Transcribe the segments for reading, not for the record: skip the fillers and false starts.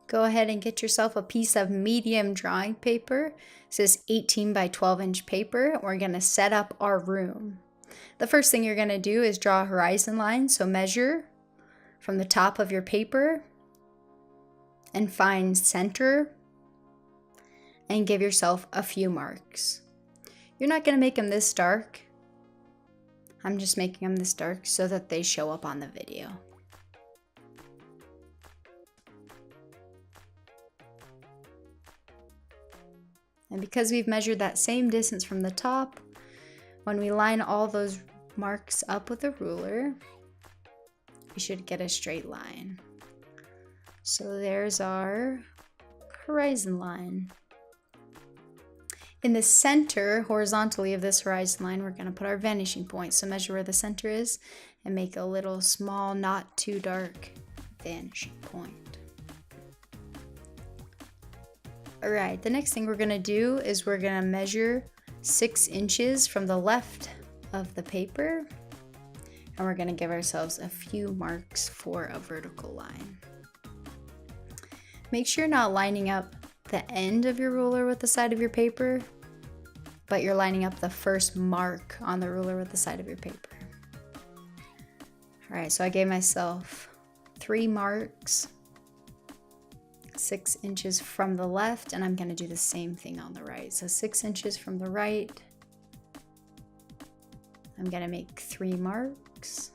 Go ahead and get yourself a piece of medium drawing paper. This is 18 by 12 inch paper. We're going to set up our room. The first thing you're going to do is draw a horizon line. So measure from the top of your paper and find center and give yourself a few marks. You're not going to make them this dark. I'm just making them this dark so that they show up on the video. And because we've measured that same distance from the top, when we line all those marks up with a ruler, we should get a straight line. So there's our horizon line. In the center, horizontally of this horizon line, we're going to put our vanishing point. So measure where the center is and make a little small, not too dark vanishing point. Alright, the next thing we're going to do is we're going to measure 6 inches from the left of the paper. And we're going to give ourselves a few marks for a vertical line. Make sure you're not lining up the end of your ruler with the side of your paper, but you're lining up the first mark on the ruler with the side of your paper. Alright, so I gave myself 3 marks, 6 inches from the left, and I'm going to do the same thing on the right. So 6 inches from the right, I'm going to make 3 marks.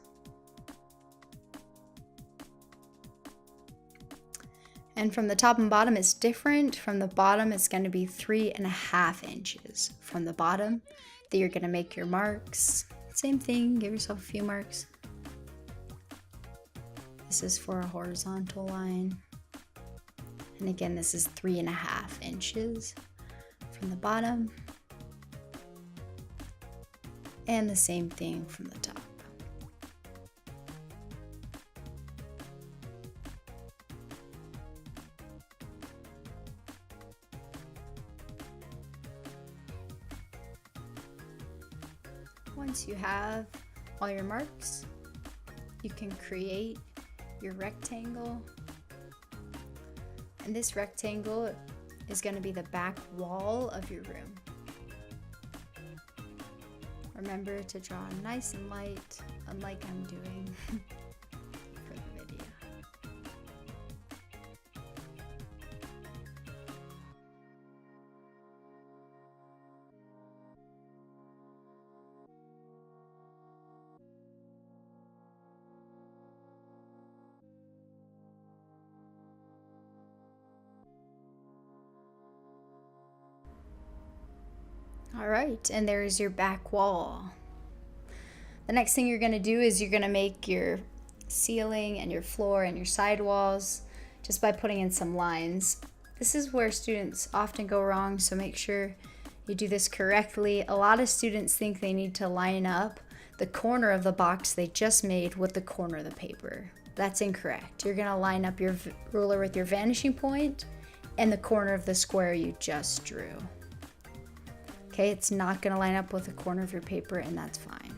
And from the top and bottom, it's different. From the bottom, it's going to be 3.5 inches from the bottom that you're going to make your marks. Same thing, give yourself a few marks. This is for a horizontal line. And again, this is 3.5 inches from the bottom. And the same thing from the top. Once you have all your marks, you can create your rectangle. And this rectangle is going to be the back wall of your room. Remember to draw nice and light, unlike I'm doing for the video. All right, and there's your back wall. The next thing you're going to do is you're going to make your ceiling and your floor and your sidewalls just by putting in some lines. This is where students often go wrong, so make sure you do this correctly. A lot of students think they need to line up the corner of the box they just made with the corner of the paper. That's incorrect. You're going to line up your ruler with your vanishing point and the corner of the square you just drew. Okay, it's not going to line up with the corner of your paper, and that's fine.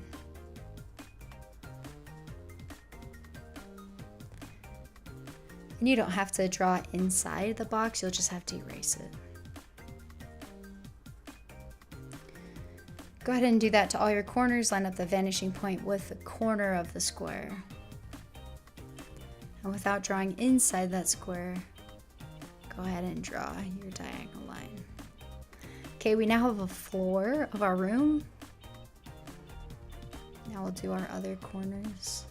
And you don't have to draw inside the box, you'll just have to erase it. Go ahead and do that to all your corners. Line up the vanishing point with the corner of the square. And without drawing inside that square, go ahead and draw your diagonal line. Okay, we now have a floor of our room. Now we'll do our other corners.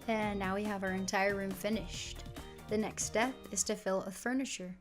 And now we have our entire room finished. The next step is to fill it with furniture.